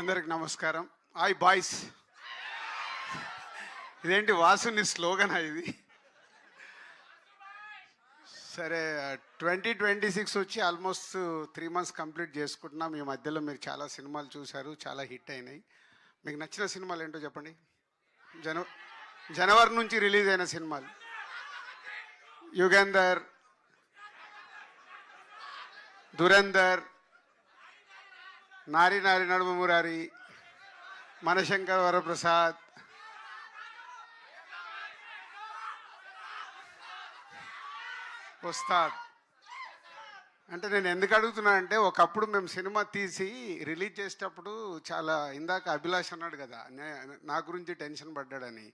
అందరికి నమస్కారం. Hi boys. ఇదేంటి వాసుని స్లోగనా ఇది? సరే, 2026 వచ్చి ఆల్మోస్ట్ 3 మంత్స్ కంప్లీట్ చేసుకుంటున్నాం. ఈ మధ్యలో మీరు చాలా సినిమాలు చూశారు, చాలా హిట్ అయినాయి. మీకు నచ్చిన సినిమాలు ఏంటో చెప్పండి. జన జనవరి నుంచి రిలీజ్ అయిన సినిమాలు: యుగంధర్, దురంధర్, నారి నారి నడుమ మురారి, మనశంకర్ వరప్రసాద్, ఉస్తాద్. అంటే నేను ఎందుకు అడుగుతున్నా అంటే, ఒకప్పుడు మేము సినిమా తీసి రిలీజ్ చేసేటప్పుడు చాలా, ఇందాక అభిలాష్ అన్నాడు కదా నా గురించి టెన్షన్ పడ్డాడని.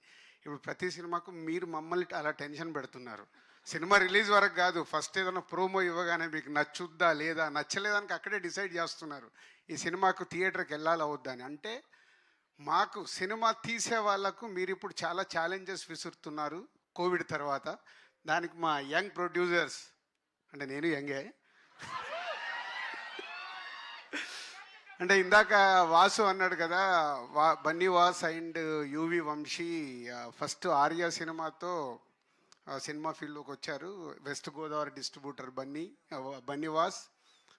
ఇప్పుడు ప్రతి సినిమాకు మీరు మమ్మల్ని అలా టెన్షన్ పెడుతున్నారు. సినిమా రిలీజ్ వరకు కాదు, ఫస్ట్ ఏదైనా ప్రోమో ఇవ్వగానే మీకు నచ్చుద్దా లేదా, నచ్చలేదానికి అక్కడే డిసైడ్ చేస్తున్నారు ఈ సినిమాకు థియేటర్కి వెళ్ళాలి అవద్దా అని. అంటే మాకు సినిమా తీసే వాళ్ళకు మీరు ఇప్పుడు చాలా ఛాలెంజెస్ విసురుతున్నారు కోవిడ్ తర్వాత. దానికి మా యంగ్ ప్రొడ్యూసర్స్, అంటే నేను యంగే, అంటే ఇందాక వాసు అన్నాడు కదా, Bunny Vas and UV Vamsi first Arya సినిమాతో సినిమా ఫీల్డ్లోకి వచ్చారు. West Godavari distributor Bunny Vas,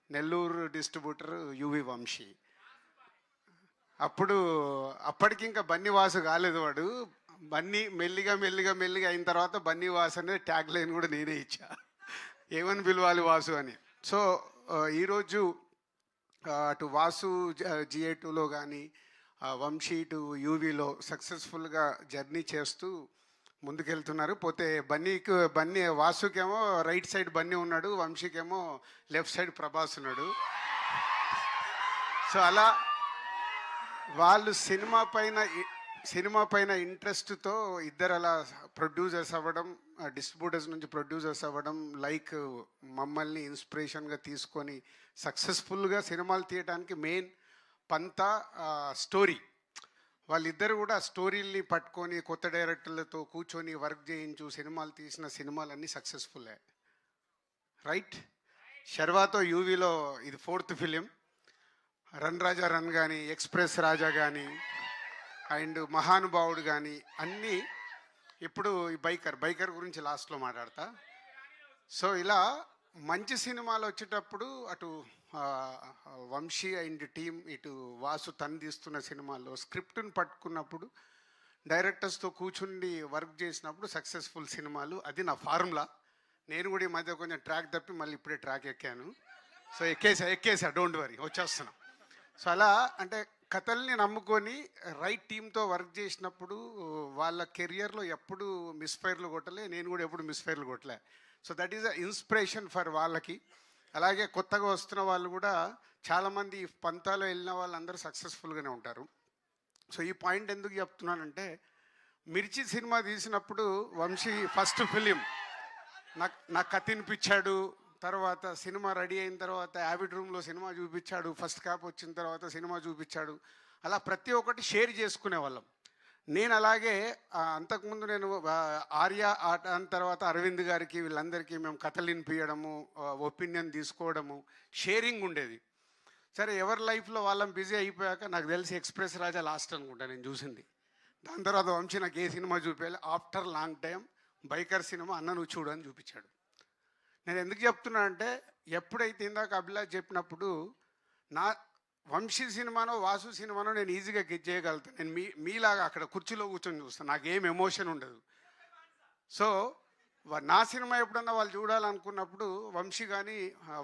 Nellore distributor UV Vamsi. అప్పటికి ఇంకా బన్నీ వాసు కాలేదు వాడు. బన్నీ మెల్లిగా మెల్లిగా మెల్లిగా అయిన తర్వాత బన్నీ వాసు అనేది ట్యాగ్ లైన్ కూడా నేనే ఇచ్చా, ఏమని పిలవాలి వాసు అని. సో ఈరోజు అటు వాసు GA2లో కానీ వంశీ టు యూవీలో సక్సెస్ఫుల్గా జర్నీ చేస్తూ ముందుకెళ్తున్నారు. పోతే బన్నీ వాసుకేమో రైట్ సైడ్ బన్నీ ఉన్నాడు, వంశీకేమో లెఫ్ట్ సైడ్ ప్రభాస్ ఉన్నాడు. సో అలా వాళ్ళు సినిమా పైన ఇంట్రెస్ట్తో ఇద్దరు అలా ప్రొడ్యూసర్స్ అవ్వడం, డిస్ట్రిబ్యూటర్స్ నుంచి ప్రొడ్యూసర్స్ అవ్వడం, లైక్ మమ్మల్ని ఇన్స్పిరేషన్గా తీసుకొని సక్సెస్ఫుల్గా సినిమాలు తీయడానికి మెయిన్ పంతా స్టోరీ. వాళ్ళిద్దరు కూడా స్టోరీల్ని పట్టుకొని కొత్త డైరెక్టర్లతో కూర్చొని వర్క్ చేయించు సినిమాలు తీసిన సినిమాలన్నీ సక్సెస్ఫుల్లే, రైట్? శర్వాతో యూవీలో ఇది 4th ఫిలిం. రన్ రాజా రన్ కానీ, ఎక్స్ప్రెస్ రాజా కానీ, అండ్ మహానుభావుడు కానీ అన్నీ. ఇప్పుడు ఈ బైకర్ గురించి లాస్ట్లో మాట్లాడతా. సో ఇలా మంచి సినిమాలు వచ్చేటప్పుడు అటు వంశీ అండ్ టీం, ఇటు వాసు తీస్తున్న సినిమాల్లో స్క్రిప్ట్ని పట్టుకున్నప్పుడు డైరెక్టర్స్తో కూర్చుండి వర్క్ చేసినప్పుడు సక్సెస్ఫుల్ సినిమాలు. అది నా ఫార్ములా. నేను కూడా ఈ మధ్య కొంచెం ట్రాక్ తప్పి మళ్ళీ ఇప్పుడే ట్రాక్ ఎక్కాను. సో ఎక్కేసా డోంట్ వరీ, వచ్చేస్తున్నాం. సో అలా అంటే కథల్ని నమ్ముకొని రైట్ టీంతో వర్క్ చేసినప్పుడు వాళ్ళ కెరియర్లో ఎప్పుడు మిస్ఫైర్లు కొట్టలే, నేను కూడా ఎప్పుడు మిస్ఫైర్లు కొట్టలే. So that is a inspiration for వాళ్ళకి. అలాగే కొత్తగా వస్తున్న వాళ్ళు కూడా చాలామంది ఈ పంతాలో వెళ్ళిన వాళ్ళందరూ సక్సెస్ఫుల్గానే ఉంటారు. సో ఈ పాయింట్ ఎందుకు చెప్తున్నానంటే, మిర్చి సినిమా తీసినప్పుడు వంశీ ఫస్ట్ ఫిలిం నాకు కథ వినిపించాడు. తర్వాత సినిమా రెడీ అయిన తర్వాత యావిడ్ రూమ్లో సినిమా చూపించాడు, ఫస్ట్ కాప్ వచ్చిన తర్వాత సినిమా చూపించాడు. అలా ప్రతి ఒక్కటి షేర్ చేసుకునే వాళ్ళం. నేను అలాగే అంతకుముందు నేను ఆర్య ఆట అన్న తర్వాత అరవింద్ గారికి వీళ్ళందరికీ మేము కథలు వినిపించడము, ఒపీనియన్ తీసుకోవడము, షేరింగ్ ఉండేది. సరే, ఎవరి లైఫ్లో వాళ్ళం బిజీ అయిపోయాక నాకు తెలిసి ఎక్స్ప్రెస్ రాజా లాస్ట్ అనుకుంటా నేను చూసింది. దాని తర్వాత వంశీ నాకు ఏ సినిమా చూపించాలి, after long time biker cinema అన్న నువ్వు చూడు అని చూపించాడు. నేను ఎందుకు చెప్తున్నా అంటే, ఎప్పుడైతే ఇందాక అభిలాష్ చెప్పినప్పుడు నా వంశీ సినిమానో వాసు సినిమానో నేను ఈజీగా గెట్ చేయగలుగుతాను. నేను మీలాగా అక్కడ కుర్చీలో కూర్చొని చూస్తాను, నాకేం ఎమోషన్ ఉండదు. సో నా సినిమా ఎప్పుడన్నా వాళ్ళు చూడాలనుకున్నప్పుడు వంశీ కానీ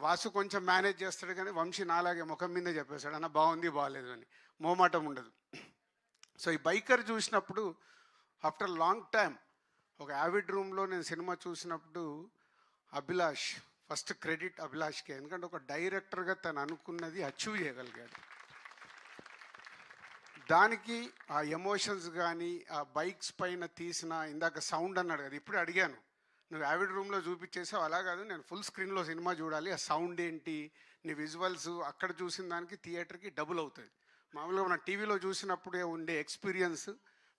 వాసు కొంచెం మేనేజ్ చేస్తాడు, కానీ వంశీ నాలాగే ముఖం మీదే చెప్పేశాడు, అన్న బాగుంది బాగాలేదు అని, మోమాటం ఉండదు. సో ఈ బైకర్ చూసినప్పుడు ఆఫ్టర్ లాంగ్ టైం ఒక యావిడ్ రూమ్లో నేను సినిమా చూసినప్పుడు అభిలాష్, ఫస్ట్ క్రెడిట్ అభిలాష్కే. ఎందుకంటే ఒక డైరెక్టర్గా తను అనుకున్నది అచీవ్ చేయగలిగాడు. దానికి ఆ ఎమోషన్స్ కానీ, ఆ బైక్స్ పైన తీసిన, ఇందాక సౌండ్ అన్నాడు కదా, ఇప్పుడు అడిగాను నువ్వు యావిడ్ రూమ్లో చూపించేసావు, అలా కాదు నేను ఫుల్ స్క్రీన్లో సినిమా చూడాలి, ఆ సౌండ్ ఏంటి, నీ విజువల్స్ అక్కడ చూసిన దానికి థియేటర్కి డబుల్ అవుతుంది. మామూలుగా మనం టీవీలో చూసినప్పుడే ఉండే ఎక్స్పీరియన్స్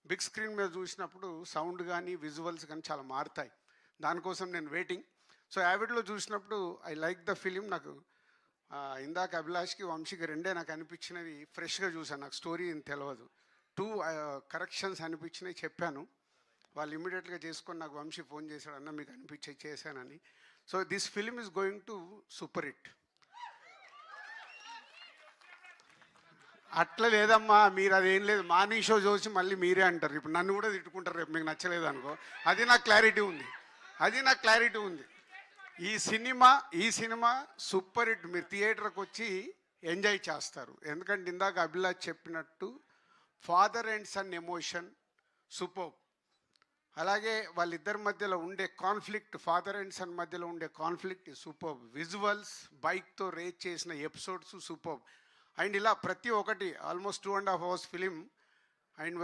బిగ్ స్క్రీన్ మీద చూసినప్పుడు సౌండ్ కానీ విజువల్స్ కానీ చాలా మారుతాయి. దానికోసం నేను వెయిటింగ్. సో యావిడ్లో చూసినప్పుడు ఐ లైక్ ద ఫిలిం. నాకు ఇందాక అభిలాష్కి వంశీకి రెండే నాకు అనిపించినవి ఫ్రెష్గా చూసాను, నాకు స్టోరీ ఏం తెలియదు. 2 కరెక్షన్స్ అనిపించినవి చెప్పాను, వాళ్ళు ఇమీడియట్గా చేసుకొని నాకు వంశీ ఫోన్ చేశాడు, అన్న మీకు అనిపించే చేశానని. So this film is going to super hit. అట్లా లేదమ్మా, మీరు అదేం లేదు, మార్నింగ్ షో చూసి మళ్ళీ మీరే అంటారు, ఇప్పుడు నన్ను కూడా తిట్టుకుంటారు రేపు మీకు నచ్చలేదు అనుకో. అది నాకు క్లారిటీ ఉంది. ఈ సినిమా సూపర్ హిట్. మీరు థియేటర్కి వచ్చి ఎంజాయ్ చేస్తారు. ఎందుకంటే ఇందాక అభిలాష్ చెప్పినట్టు father and son emotion super. అలాగే వాళ్ళిద్దరి మధ్యలో ఉండే కాన్ఫ్లిక్ట్, ఫాదర్ అండ్ సన్ మధ్యలో ఉండే కాన్ఫ్లిక్ట్ సూపర్. విజువల్స్, బైక్తో రేస్ చేసిన ఎపిసోడ్స్ సూపర్. అండ్ ఇలా ప్రతి ఒక్కటి almost 2.5 hours film. And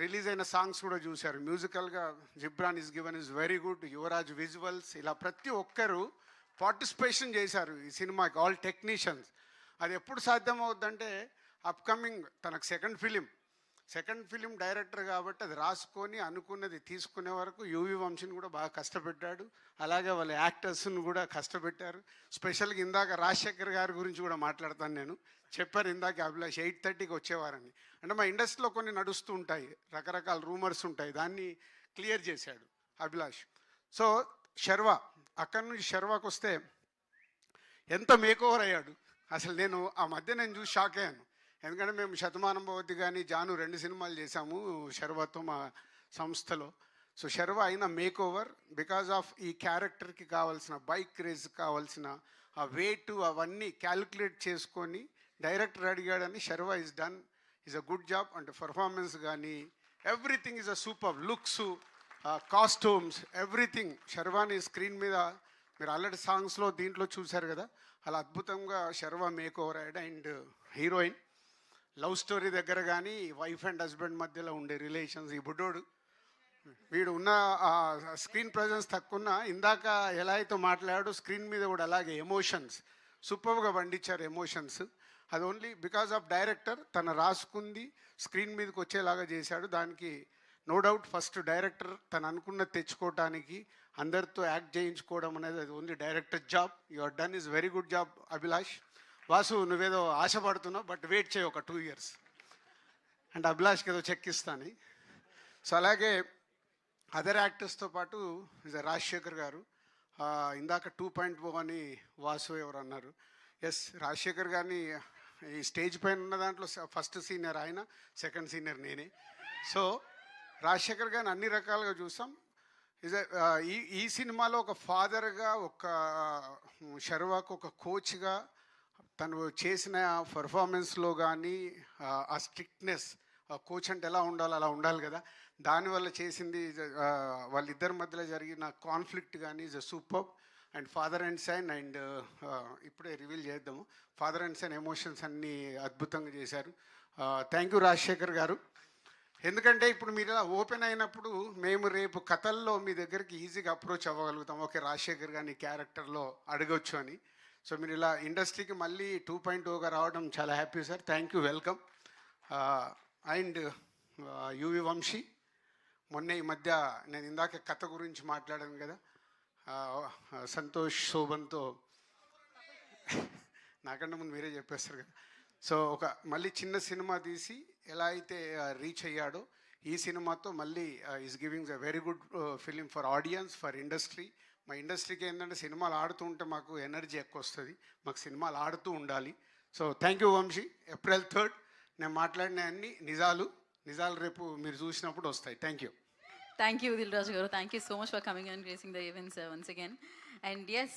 release అయిన సాంగ్స్ కూడా చూశారు. మ్యూజికల్గా Ghibran is given is very good. Yuvraj visuals, ఇలా ప్రతి ఒక్కరు పార్టిసిపేషన్ చేశారు ఈ సినిమాకి, ఆల్ టెక్నీషియన్స్. అది ఎప్పుడు సాధ్యమవుద్దంటే అప్కమింగ్ తనకు సెకండ్ ఫిలిం డైరెక్టర్ కాబట్టి అది రాసుకొని అనుకున్నది తీసుకునే వరకు యువి వంశీని కూడా బాగా కష్టపెట్టాడు. అలాగే వాళ్ళ యాక్టర్స్ని కూడా కష్టపెట్టారు. స్పెషల్గా ఇందాక రాజశేఖర్ గారి గురించి కూడా మాట్లాడతాను నేను. చెప్పారు ఇందాక అభిలాష్ 8:30కి వచ్చేవారని. అంటే మా ఇండస్ట్రీలో కొన్ని నడుస్తూ ఉంటాయి, రకరకాల రూమర్స్ ఉంటాయి, దాన్ని క్లియర్ చేశాడు అభిలాష్. సో శర్వా, అక్కడి నుంచి శర్వాకి వస్తే ఎంత మేకోవర్ అయ్యాడు అసలు. నేను ఆ మధ్య నేను చూసి షాక్ అయ్యాను. ఎందుకంటే మేము శతమానం భవతి కానీ జాను 2 సినిమాలు చేశాము శర్వాతో మా సంస్థలో. సో శర్వ అయిన మేక్ ఓవర్ బికాజ్ ఆఫ్ ఈ క్యారెక్టర్కి కావాల్సిన బైక్ రేస్ కావాల్సిన ఆ వెయిట్ అవన్నీ క్యాలిక్యులేట్ చేసుకొని డైరెక్టర్ అడిగాడని Sharwa is a good job. అంటే పర్ఫార్మెన్స్ కానీ everything is a super. Looks, costumes, everything. శర్వాని స్క్రీన్ మీద మీరు ఆల్రెడీ సాంగ్స్లో దీంట్లో చూశారు కదా, అలా అద్భుతంగా శర్వ మేక్ ఓవర్ అయ్యాడు. అండ్ హీరోయిన్ లవ్ స్టోరీ దగ్గర కానీ వైఫ్ అండ్ హస్బెండ్ మధ్యలో ఉండే రిలేషన్స్, ఈ బుడ్డోడు వీడు ఉన్న స్క్రీన్ ప్రజెన్స్ తక్కువ, ఇందాక ఎలా అయితే మాట్లాడాడు స్క్రీన్ మీద కూడా అలాగే ఎమోషన్స్ సూపర్గా పండించారు ఎమోషన్స్. అది ఓన్లీ బికాజ్ ఆఫ్ డైరెక్టర్ తను రాసుకుంది స్క్రీన్ మీదకి వచ్చేలాగా చేశాడు. దానికి నో డౌట్ ఫస్ట్ డైరెక్టర్ తను అనుకున్నది తెచ్చుకోవటానికి అందరితో యాక్ట్ చేయించుకోవడం అనేది అది only director job. Your done is very good job Abhilash. Vasu నువ్వేదో ఆశపడుతున్నావు, బట్ వెయిట్ చేయి ఒక 2 years అండ్ అభిలాష్కి ఏదో చెక్ ఇస్తాను. సో అలాగే అదర్ యాక్టర్స్తో పాటు రాజశేఖర్ గారు, ఇందాక 2.0 అని వాసు ఎవరు అన్నారు. ఎస్, రాజశేఖర్ గారిని ఈ స్టేజ్ పైన ఉన్న దాంట్లో ఫస్ట్ సీనియర్ ఆయన, సెకండ్ సీనియర్ నేనే. సో రాజశేఖర్ గారిని అన్ని రకాలుగా చూసాం. ఈ సినిమాలో ఒక ఫాదర్గా, ఒక శర్వాకు ఒక కోచ్గా తను చేసిన పర్ఫార్మెన్స్లో కానీ ఆ స్ట్రిక్ట్నెస్, కోచ్ అంటే ఎలా ఉండాలో అలా ఉండాలి కదా, దానివల్ల చేసింది వాళ్ళిద్దరి మధ్యలో జరిగిన కాన్ఫ్లిక్ట్ కానీ is a super. And father and son, and ఇప్పుడే రివీల్ చేద్దాము, ఫాదర్ అండ్ సన్ ఎమోషన్స్ అన్నీ అద్భుతంగా చేశారు. థ్యాంక్ యూ రాజశేఖర్ గారు. ఎందుకంటే ఇప్పుడు మీరు ఇలా ఓపెన్ అయినప్పుడు మేము రేపు కథల్లో మీ దగ్గరికి ఈజీగా అప్రోచ్ అవ్వగలుగుతాం, ఓకే రాజశేఖర్ గారిని క్యారెక్టర్లో అడగొచ్చు అని. సో మీరు ఇలా ఇండస్ట్రీకి మళ్ళీ 2.0గా రావడం చాలా happy sir. Thank you, welcome. And UV Vamsi, మొన్న ఈ మధ్య నేను ఇందాక కథ గురించి మాట్లాడాను కదా, సంతోష్ శోభన్తో, నాకంటే ముందు మీరే చెప్పేస్తారు కదా. సో ఒక మళ్ళీ చిన్న సినిమా తీసి ఎలా అయితే రీచ్ అయ్యాడో ఈ సినిమాతో మళ్ళీ is giving a very good film for audience, for industry. మా ఇండస్ట్రీకి ఏంటంటే సినిమాలు ఆడుతూ ఉంటే మాకు ఎనర్జీ ఎక్కువ వస్తుంది, మాకు సినిమాలు ఆడుతూ ఉండాలి. So thank you Vamsi. April 3rd నేను మాట్లాడిన అన్ని నిజాలు రేపు మీరు చూసినప్పుడు వస్తాయి. Thank you. Thank you, Dilraj Garu. Thank you so much for coming and gracing the events once again. And yes,